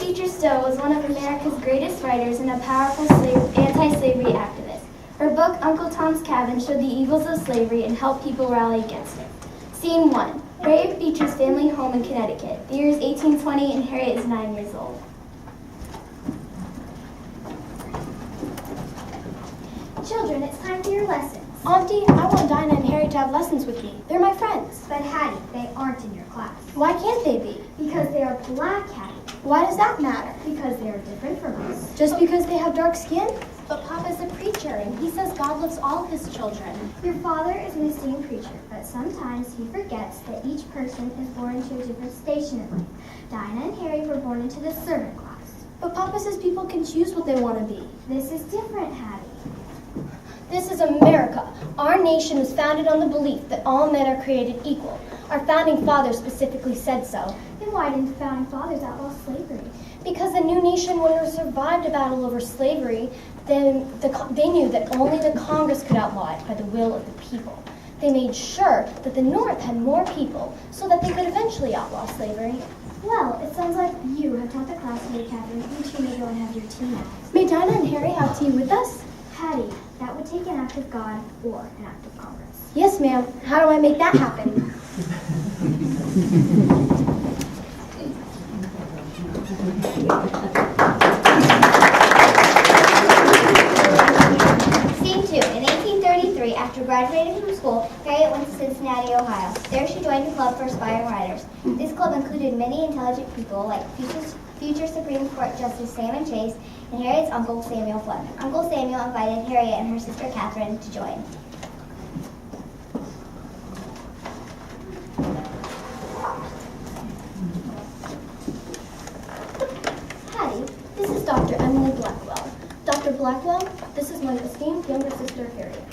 Beecher Stowe was one of America's greatest writers and a powerful anti-slavery activist. Her book, Uncle Tom's Cabin, showed the evils of slavery and helped people rally against it. Scene 1. Harriet Beecher's family home in Connecticut. The year is 1820 and Harriet is 9 years old. Children, it's time for your lessons. Auntie, I want Dinah and Harry to have lessons with me. They're my friends. But Hattie, they aren't in your class. Why can't they be? Because they are black, Hattie. Why does that matter? Because they are different from us. Just because they have dark skin? But Papa's a preacher, and he says God loves all of his children. Your father is an esteemed preacher, but sometimes he forgets that each person is born into a different station in life. Dinah and Harry were born into the servant class. But Papa says people can choose what they want to be. This is different, Hattie. This is America. Our nation was founded on the belief that all men are created equal. Our founding fathers specifically said so. Then why didn't the founding fathers outlaw slavery? Because the new nation wouldn't have survived a battle over slavery, then they knew that only the Congress could outlaw it by the will of the people. They made sure that the North had more people so that they could eventually outlaw slavery. Well, it sounds like you have taught the class today, Catherine. You two may go and have your tea now. May Dinah and Harry have tea with us? Hattie, that would take an act of God or an act of Congress. Yes, ma'am. How do I make that happen? Scene 2. In 1833, after graduating from school, Harriet went to Cincinnati, Ohio. There she joined a club for aspiring writers. This club included many intelligent people like future Supreme Court Justice Salmon Chase and Harriet's uncle, Samuel Flood. Uncle Samuel invited Harriet and her sister Catherine to join. Hattie, this is Dr. Emily Blackwell. Dr. Blackwell, this is my esteemed younger sister, Harriet.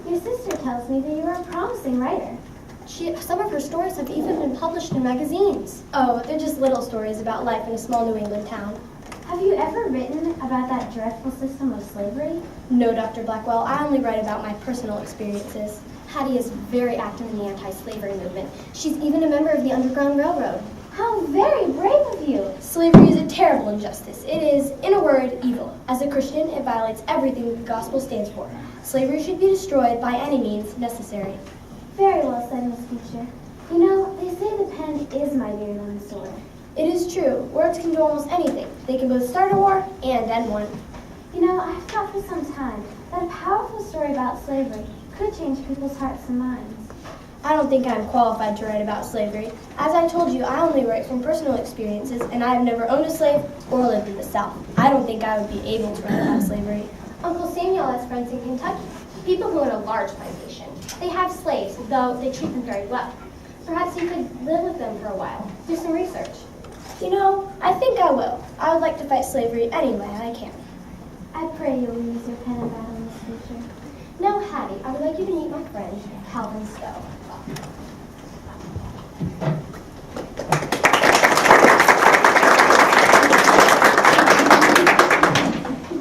Your sister tells me that you are a promising writer. Some of her stories have even been published in magazines. Oh, they're just little stories about life in a small New England town. Have you ever written about that dreadful system of slavery? No, Dr. Blackwell, I only write about my personal experiences. Hattie is very active in the anti-slavery movement. She's even a member of the Underground Railroad. How very brave of you! Slavery is a terrible injustice. It is, in a word, evil. As a Christian, it violates everything the gospel stands for. Slavery should be destroyed by any means necessary. Very well said, Miss Beecher. You know, they say the pen is mightier than the sword. It is true. Words can do almost anything. They can both start a war and end one. You know, I've thought for some time that a powerful story about slavery could change people's hearts and minds. I don't think I'm qualified to write about slavery. As I told you, I only write from personal experiences, and I have never owned a slave or lived in the South. I don't think I would be able to write about slavery. Uncle Samuel has friends in Kentucky, people who own a large plantation. They have slaves, though they treat them very well. Perhaps you could live with them for a while, do some research. You know, I think I will. I would like to fight slavery any way I can. I pray you'll use your pen in battle, Miss Beecher. Now, Hattie, I would like you to meet my friend, Calvin Stowe.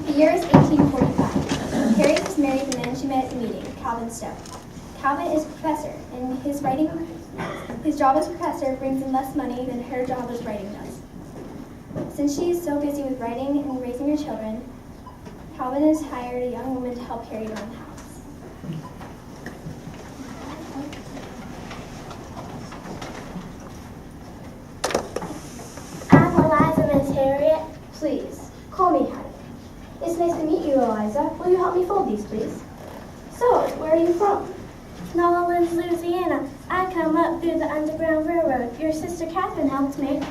The year is 1845. Harriet was married to the man she met at the meeting, Calvin Stowe. Calvin is a professor, and his job as professor brings in less money than her job as writing does. Since she is so busy with writing and raising her children, Calvin has hired a young woman to help Harry around the house. I'm Eliza, Miss Harriet. Please, call me Hattie. It's nice to meet you, Eliza. Will you help me fold these, please? So, where are you from? New Orleans, Louisiana. I come up through the Underground Railroad. Your sister Catherine helped me.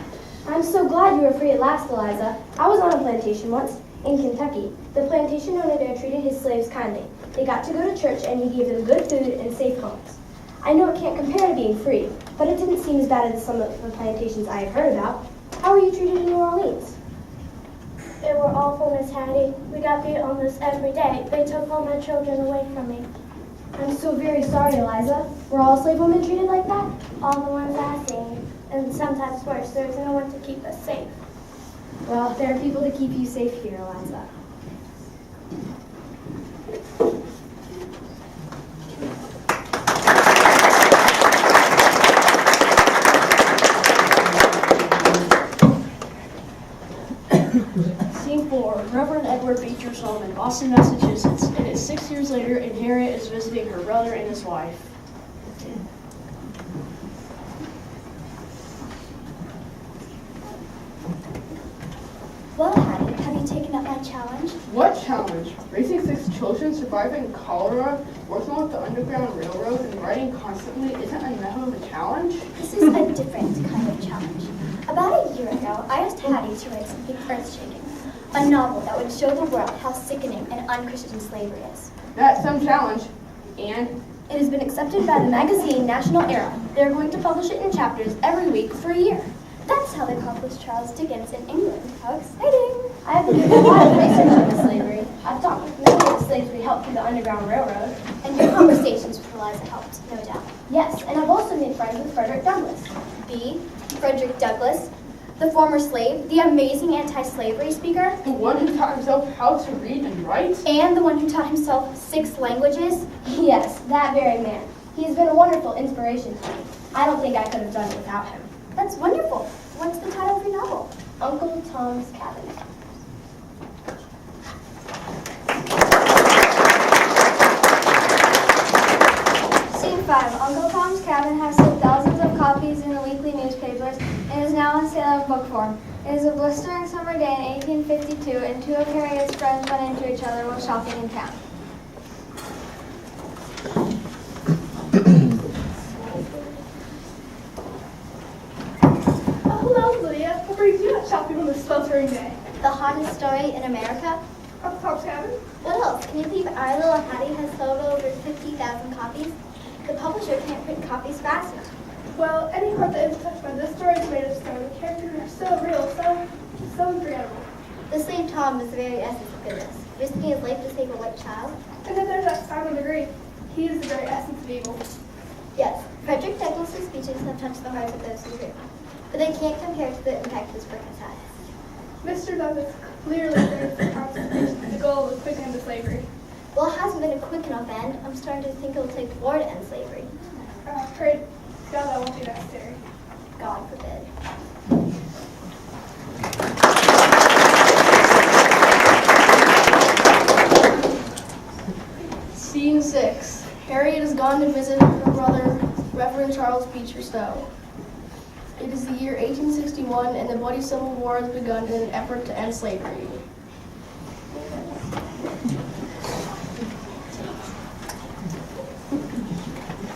I'm so glad you were free at last, Eliza. I was on a plantation once, in Kentucky. The plantation owner there treated his slaves kindly. They got to go to church, and he gave them good food and safe homes. I know it can't compare to being free, but it didn't seem as bad as some of the plantations I have heard about. How were you treated in New Orleans? They were awful, Miss Hattie. We got beat almost every day. They took all my children away from me. I'm so very sorry, Eliza. Were all slave women treated like that? All the ones I've seen. And sometimes worse. There's no one to keep us safe. Well, there are people to keep you safe here, Eliza. Scene 4, Reverend Edward Beecher Solomon, Boston, Massachusetts. It is 6 years later, and Harriet is visiting her brother and his wife. Well, Hattie, have you taken up my challenge? What challenge? Raising 6 children, surviving cholera, working with the Underground Railroad, and writing constantly isn't enough of a challenge? This is a different kind of challenge. About a year ago, I asked Hattie to write something earth-shaking. A novel that would show the world how sickening and unchristian slavery is. That's some challenge. And It has been accepted by the magazine National Era. They're going to publish it in chapters every week for a year. That's how they accomplished Charles Dickens in England. How exciting! I have been doing a lot of research into slavery. I've talked with many of the slaves we helped through the Underground Railroad. And your conversations with Eliza helped, no doubt. Yes, and I've also made friends with Frederick Douglass. Frederick Douglass, the former slave, the amazing anti-slavery speaker, the one who taught himself how to read and write? and the one who taught himself 6 languages. Yes, that very man. He has been a wonderful inspiration to me. I don't think I could have done it without him. That's wonderful. What's the title of your novel? Uncle Tom's Cabin. Scene 5. Uncle Tom's Cabin has sold thousands of copies in the weekly newspapers and is now on sale in book form. It is a blistering summer day in 1852, and 2 of Harriet's friends run into each other while shopping in town. Hello, Lydia. What brings you out shopping on this sweltering day? The hottest story in America? Up Tom's Cabin? What else? Can you believe our little Hattie has sold over 50,000 copies? The publisher can't print copies fast enough. Well, any heart that is touched by this story is made of stone. The characters are so real, so unforgettable. The slave Tom is the very essence of goodness, risking his life to save a white child. And then there's that Simon the Great. He is the very essence of evil. Yes, Frederick Douglass's speeches have touched the hearts of those who hear them, but they can't compare to the impact his work has had. Mr. Douglas clearly thinks the Constitution the goal was quick end to slavery. Well, it hasn't been a quick enough end. I'm starting to think it will take war to end slavery. Pray God that won't be necessary. God forbid. Scene 6, Harriet has gone to visit her brother, Reverend Charles Beecher Stowe. It is the year 1861, and the bloody Civil War has begun in an effort to end slavery.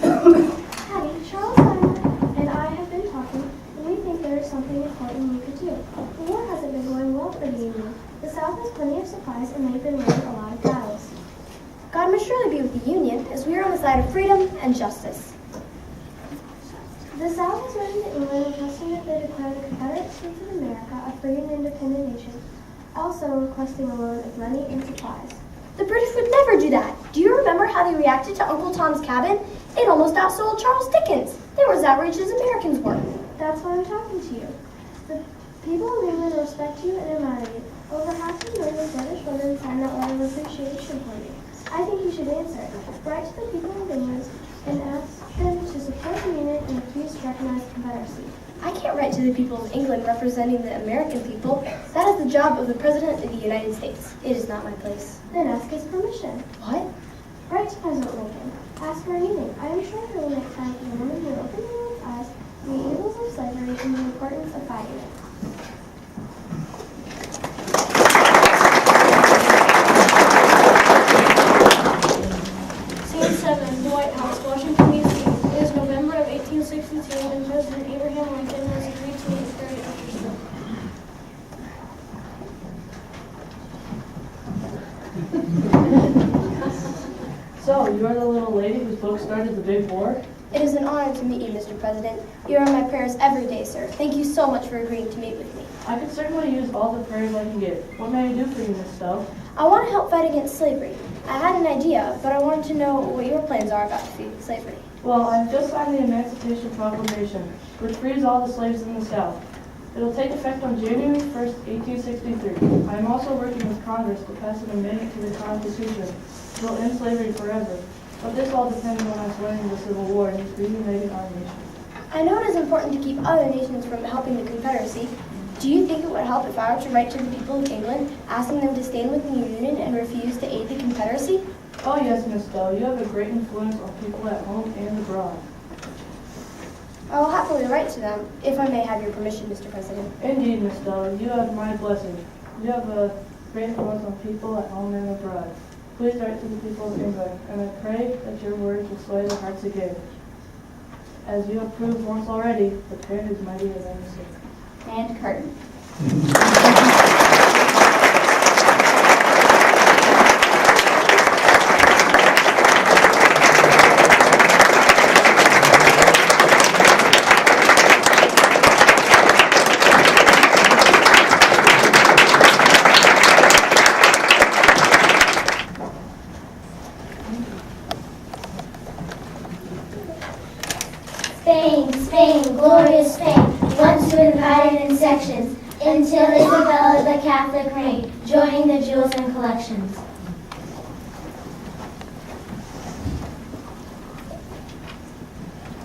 Hattie, Charles and I have been talking, and we think there is something important you could do. The war hasn't been going well for the Union. The South has plenty of supplies, and they've been winning a lot of battles. God must surely be with the Union, as we are on the side of freedom and justice. The South has written to England requesting that they declare the Confederate States of America a free and independent nation, also requesting a loan of money and supplies. The British would never do that. Do you remember how they reacted to Uncle Tom's Cabin? It almost outsold Charles Dickens. They were as outraged as Americans were. That's why I'm talking to you. The people of England respect you and admire you. Over half a million British women signed that letter of appreciation for you. I think you should answer it. Write to the people of England and ask them to support the Union and refuse to recognize the Confederacy. I can't write to the people of England representing the American people. That is the job of the President of the United States. It is not my place. Then ask his permission. What? Write to President Lincoln. Ask for anything. I am sure he will make time for the woman who opened the world's eyes to the evils of slavery and the importance of fighting it. Scene 7, the White House, Washington, D.C. It is November of 1862, and President Abraham Lincoln has agreed to meet Harriet Beecher Stowe. So, you are the little lady whose book started the big war? It is an honor to meet you, Mr. President. You are in my prayers every day, sir. Thank you so much for agreeing to meet with me. I could certainly use all the prayers I can get. What may I do for you, Miss Stowe? I want to help fight against slavery. I had an idea, but I wanted to know what your plans are about defeating slavery. Well, I've just signed the Emancipation Proclamation, which frees all the slaves in the South. It'll take effect on January 1st, 1863. I am also working with Congress to pass an amendment to the Constitution that will end slavery forever. But this all depends on us winning the Civil War and reuniting our nation. I know it is important to keep other nations from helping the Confederacy. Do you think it would help if I were to write to the people of England, asking them to stand with the Union and refuse to aid the Confederacy? Oh yes, Miss Dell, you have a great influence on people at home and abroad. I will happily write to them, if I may have your permission, Mr. President. Indeed, Miss Dell, you have my blessing. You have a great influence on people at home and abroad. Please write to the people of England, and I pray that your words will sway the hearts again. As you have proved once already, the parent is mightier than the sick. And curtain. Spain, Spain, glorious Spain, once divided in sections, until Isabella the Catholic reigned, joining the jewels and collections.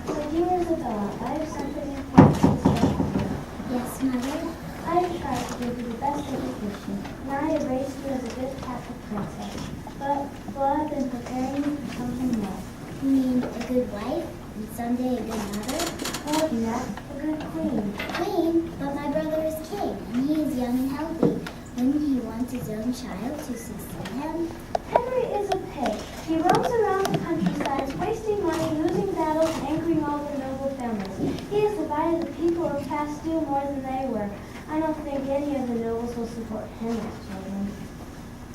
My dear Isabella, I have something important to say to you. Yes, Mother. I have tried to give you the best education, and I have raised you as a good Catholic princess. But I've been preparing you for something more. You mean a good wife, and someday a good mother? More than that, a good queen. Queen, but my brother is king, and he is young and healthy. Wouldn't he want his own child to succeed him? Henry is a pig. He roams around the countryside, wasting money, losing battles, angering all the noble families. He has divided the people of Castile more than they were. I don't think any of the nobles will support Henry's children.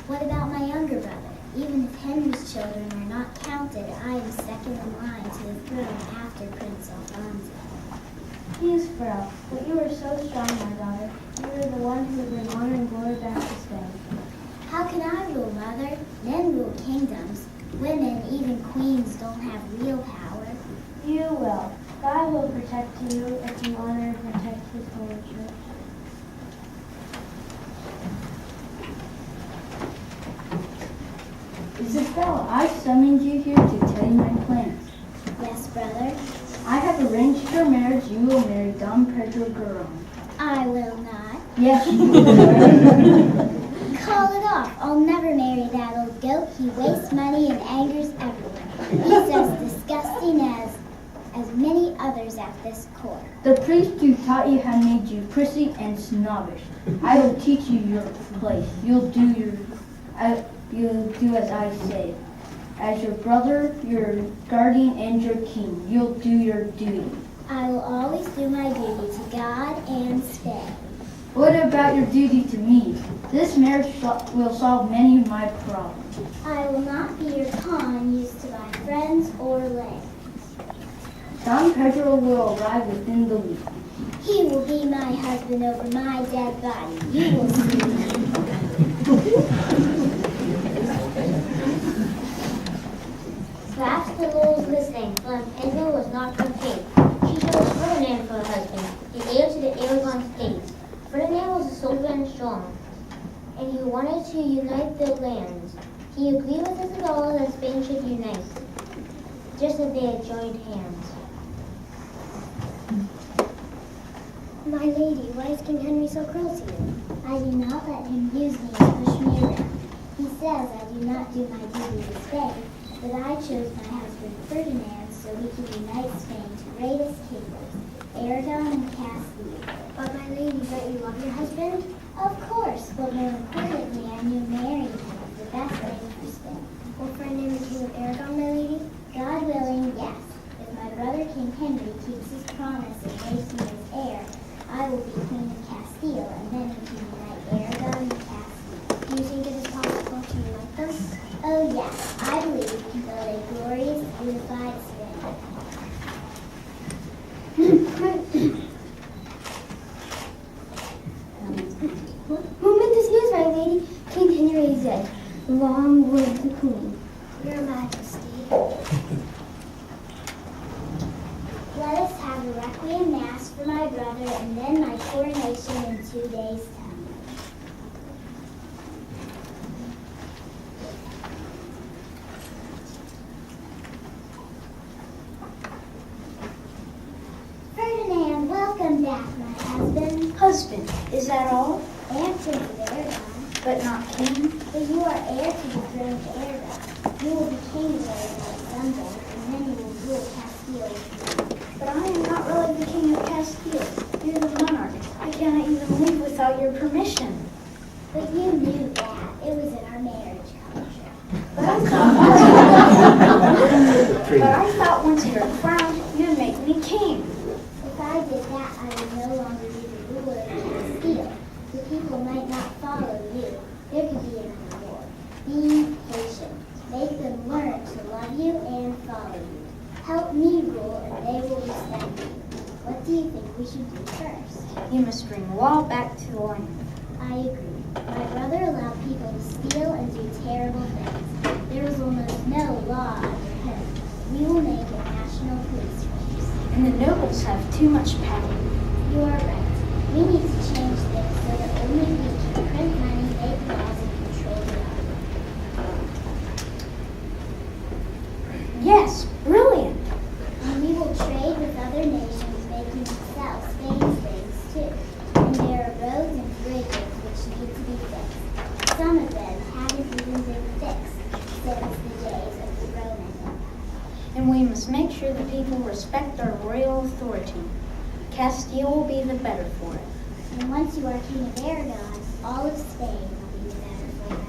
What about my younger brother? Even if Henry's children are not counted, I am second in line to the throne after Prince Alfonso. He is frail, but you are so strong, my daughter. You are the one who will bring honor and glory back to Spain. How can I rule, Mother? Men rule kingdoms. Women, even queens, don't have real power. You will. God will protect you if you honor and protect His holy church. Isabella, I summoned you here to tell you my plans. Yes, brother. I have arranged your marriage. You will marry Don Pedro Garron. I will not. Yes, you will. Call it off. I'll never marry that old goat. He wastes money and angers everyone. He's as disgusting as many others at this court. The priest who taught you have made you prissy and snobbish. I will teach you your place. You'll do as I say. As your brother, your guardian, and your king, you'll do your duty. I will always do my duty to God and Spain. What about your duty to me? This marriage will solve many of my problems. I will not be your pawn used to buy friends or lands. Don Pedro will arrive within the week. He will be my husband over my dead body. You will see. Perhaps the Lord was listening, but Pedro was not complete. She chose Ferdinand for her husband, the heir to the Aragon states. Ferdinand was a soldier and strong, and he wanted to unite the lands. He agreed with Isabella that Spain should unite, just as they had joined hands. My lady, why is King Henry so cruel to you? I do not let him use me and push me around. He says I do not do my duty to Spain, but I chose my husband Ferdinand so we could unite Spain's greatest kingdoms, Aragon and Castile. But my lady, don't you love your husband? Of course, but more importantly, I knew marrying him was the best thing for Spain. Will Ferdinand be King of Aragon, my lady? God willing, yes. If my brother King Henry keeps his promise and makes me his heir, I will be Queen of Castile, and then we can unite Aragon and Castile. Do you think it is possible to unite them? Oh yes, I believe we can build a glorious, unified Spain. Who made this news, my lady? King Henry is dead. Long live the Queen. Your Majesty. Let us have a requiem mass for my brother and then my coronation in 2 days' time. Ferdinand, welcome back, my husband. Husband, is and Prince of Aragon. But not king. But you are heir to the throne of Aragon. You will be king of Aragon someday, and then you will rule Castile. But I am not really the king of Castile. You're the monarch. I cannot even leave without your permission. But you knew that. It was in our marriage contract. But I thought once you were crowned, you'd make me king. If I did that, I would no longer be the ruler of Castile. The people might not follow you. There could be another war. Be patient. Make them learn to love you and follow you. Help me rule, and they will respect you. What do you think we should do first? You must bring the law back to the land. I agree. My brother allowed people to steal and do terrible things. There was almost no law under him. We will make a national police force. And the nobles have too much power. You are right. We need to change things so that only we can print money, make laws, and control the army. Yes, brilliant. And we will trade with other nations, making sell Spain's things too. And there are roads and bridges which need to be fixed. Some of them haven't even been fixed since the days of the Roman Empire. And we must make sure the people respect our royal authority. Castile will be the better for it. And once you are king of Aragon, all of Spain will be the better for it.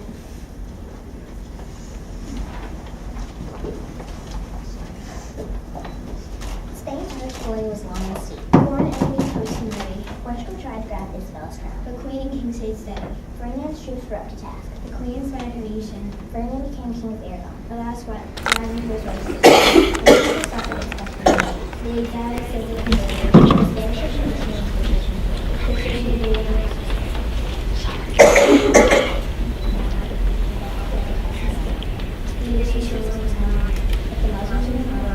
Spain's story was long and steep. Foreign enemies posed to Mary. Portugal tried to grab Isabella's crown. The queen and king stayed steady. Ferdinand's troops were up to task. The queen inspired her nation. Ferdinand became king of Aragon. But that's what Ireland was roasted. The people suffered especially. The exotic civil war. The Spanish occupation of the nation. The Christian invaders. The English was in town. But the Muslims were in power.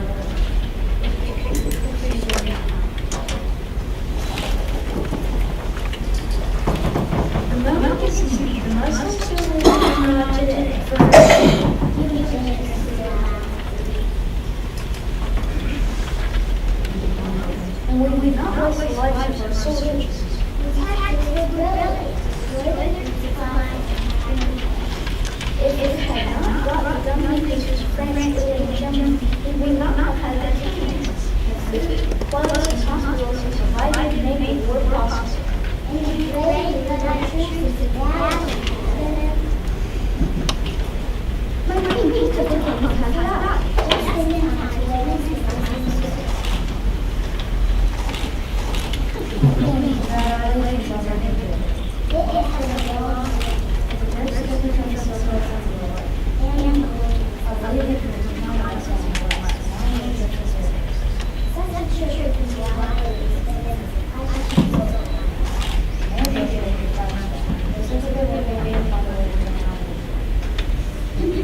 And we would not waste the lives of our soldiers. If it had not brought the dominators of France, Italy, and Germany, we would not have had their kings. Plumbers and hospitals who provided and made the war possible. And you pray that our troops is a bad. My queen needs to think of has died. Just in time to witness his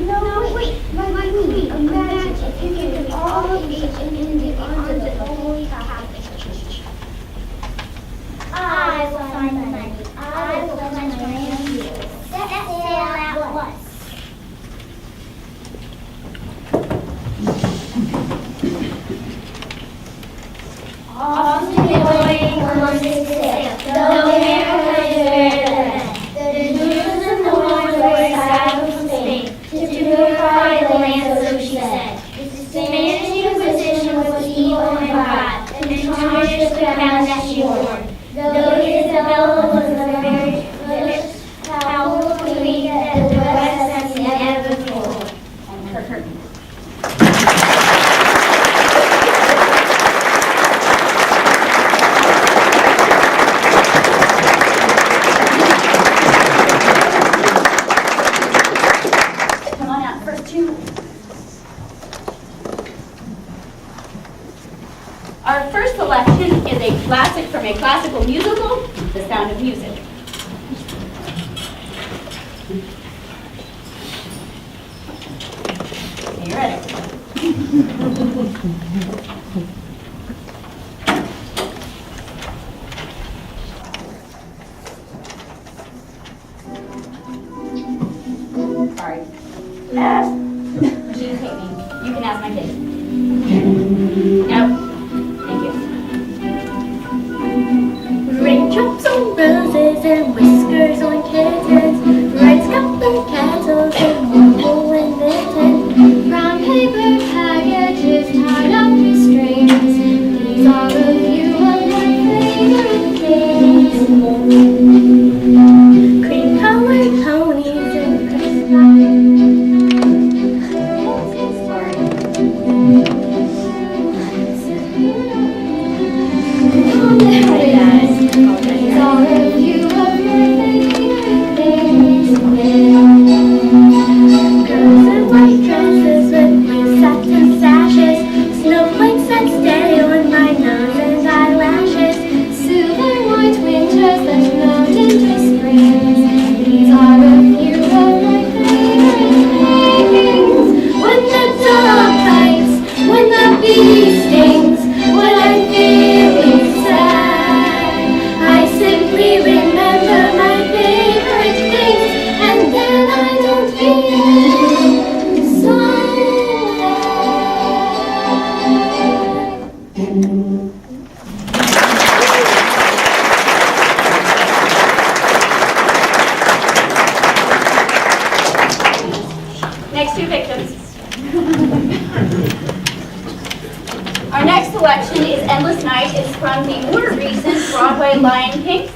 No, wait, my queen, imagine if you could all of these Indians under the holy Catholic Church. I will find the money. I will cleanse my hands of you. Set sail at once. Off to the way Columbus sailed, though America is very bad. The news of the Lord's way sailed from Spain, to purify the land, so she said. The Spanish Inquisition was evil and bad, and tarnished the crown that she wore. Though Isabella was a very foolish, powerful queen that the West has never before. And her curtain. Come on out, first two. Our first selection is a classic from a classical musical, The Sound of Music. Are you ready? Sorry. Would you take me? You can ask my kid. No. Thank you. Raindrops on roses and whiskers. These are a few of my favorite things. When the dog bites, when the bee stings, when I'm feeling sad, I simply remember my favorite things, and then I don't feel so bad. Next two victims. Our next selection is Endless Night. It's from the more recent Broadway Lion King.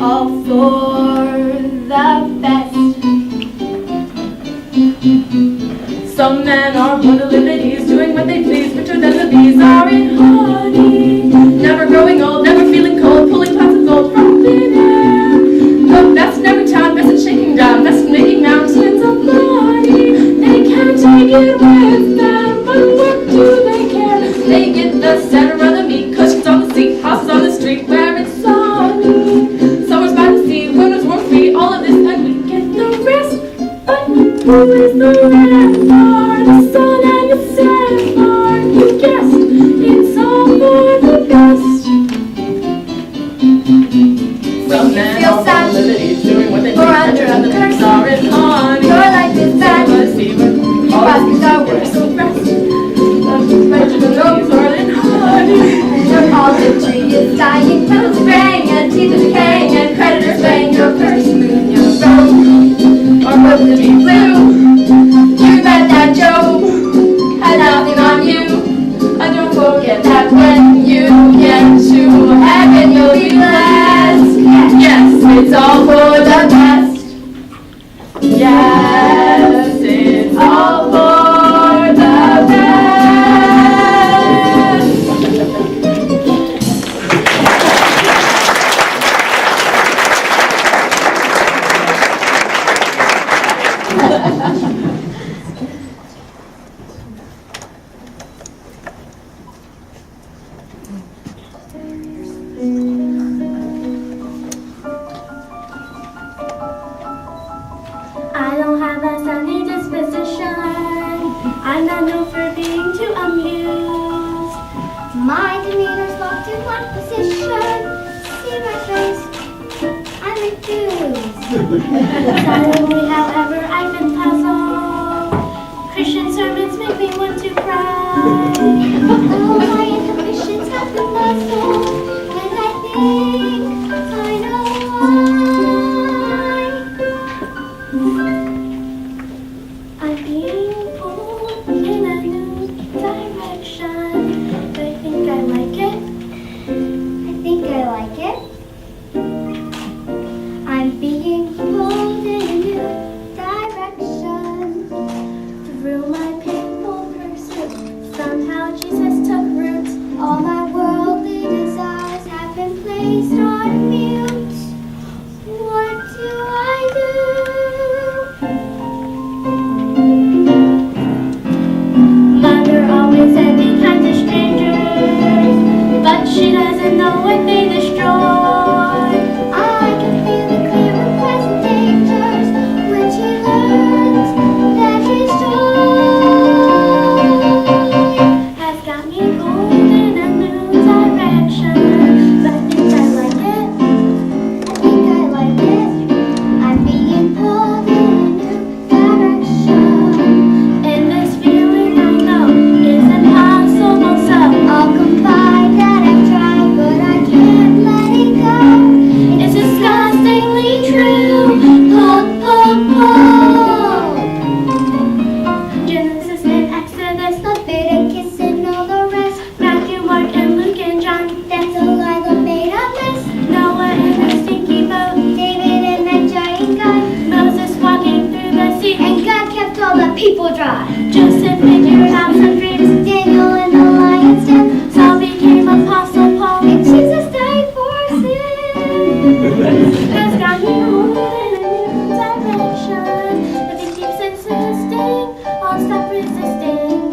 All for the best. Some men are born to live at ease, doing what they please, richer than the bees are in honey. Never growing old, never feeling cold, pulling pots of gold from thin air. The best in every town, best at shaking down, best in making mountains of money. They can't take it with them, but what do they care? They get the center of the meat, cushions on the seat, houses on the street where it's sunny. Summers by the sea, winters warm free, all of this and we get the rest. But who is the red bar, the sun and the sandbar? You guessed, it's all for the best. Some men are born to live at ease, doing what they please, richer than the bees are in honey. Your life is bad. Prospects are worse, so rest. Richer than the bees are in honey. Your olive tree is dying, petals fraying, and teeth are decaying, and creditors paying your purse. Your road are both to be blue. You bet that Joe had nothing on you. And don't forget that when you get to heaven, you'll be blessed. Yes, it's all for the best. Yes, it's all for the best. I don't have a sunny disposition. I'm not known for being too amused. My demeanor's locked in one position. See my face? I'm accused. Silently, however, I've been puzzled. Christian sermons make me want to cry. All my inhibitions have been muzzled, and I think I know why. I'm being pulled in a new direction. Do I think I like it? I think I like it. I'm being pulled in a new direction. Through my painful pursuit, somehow Jesus took root. All my worldly desires have been placed on mute. What do I do? Mother always said be kind to strangers, but she doesn't know what they destroy. I can feel the clear and present dangers when she learns that his joy Has got me pulled in a new direction, but I think I like it. I think I like it. I'm being pulled in a new direction. And this feeling I know is impossible, so I'll confide that I've tried, but I can't let it go. it's disgustingly true. Pull. Genesis and Exodus, Leviticus and all the rest. Matthew, Mark, and Luke, and John, That's Delilah made a mess. Noah and the stinky boat, David and that giant guy. Moses walking through the sea, And God kept all the people dry. Joseph figured out some dreams, Daniel and the lion's den. Saul became Apostle Paul. And Jesus died for sin. Has got me moving in a new direction. If he keeps insisting, I'll stop resisting.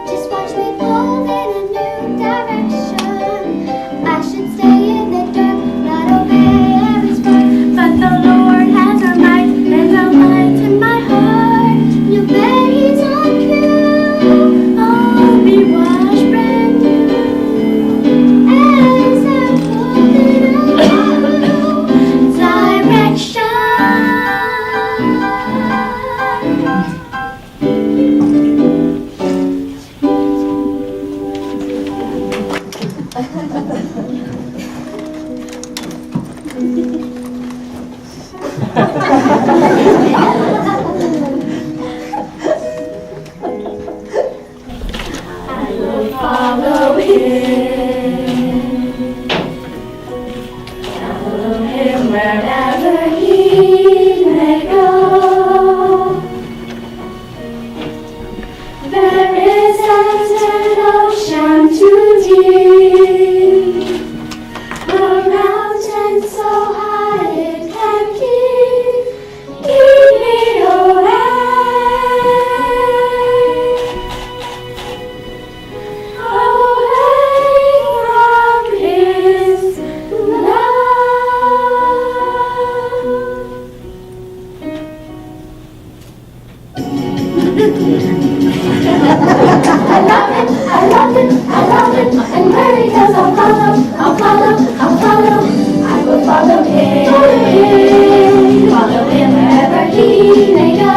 Just watch me pulled in a new direction. I should stay in the dark, not obey every spark. But the Lord has a light and a light in my heart. You bet he's on cue. Oh, an ocean too deep, a mountain so high it can keep me away, away from his I love him, and where he goes I'll follow. I will follow him wherever he may go.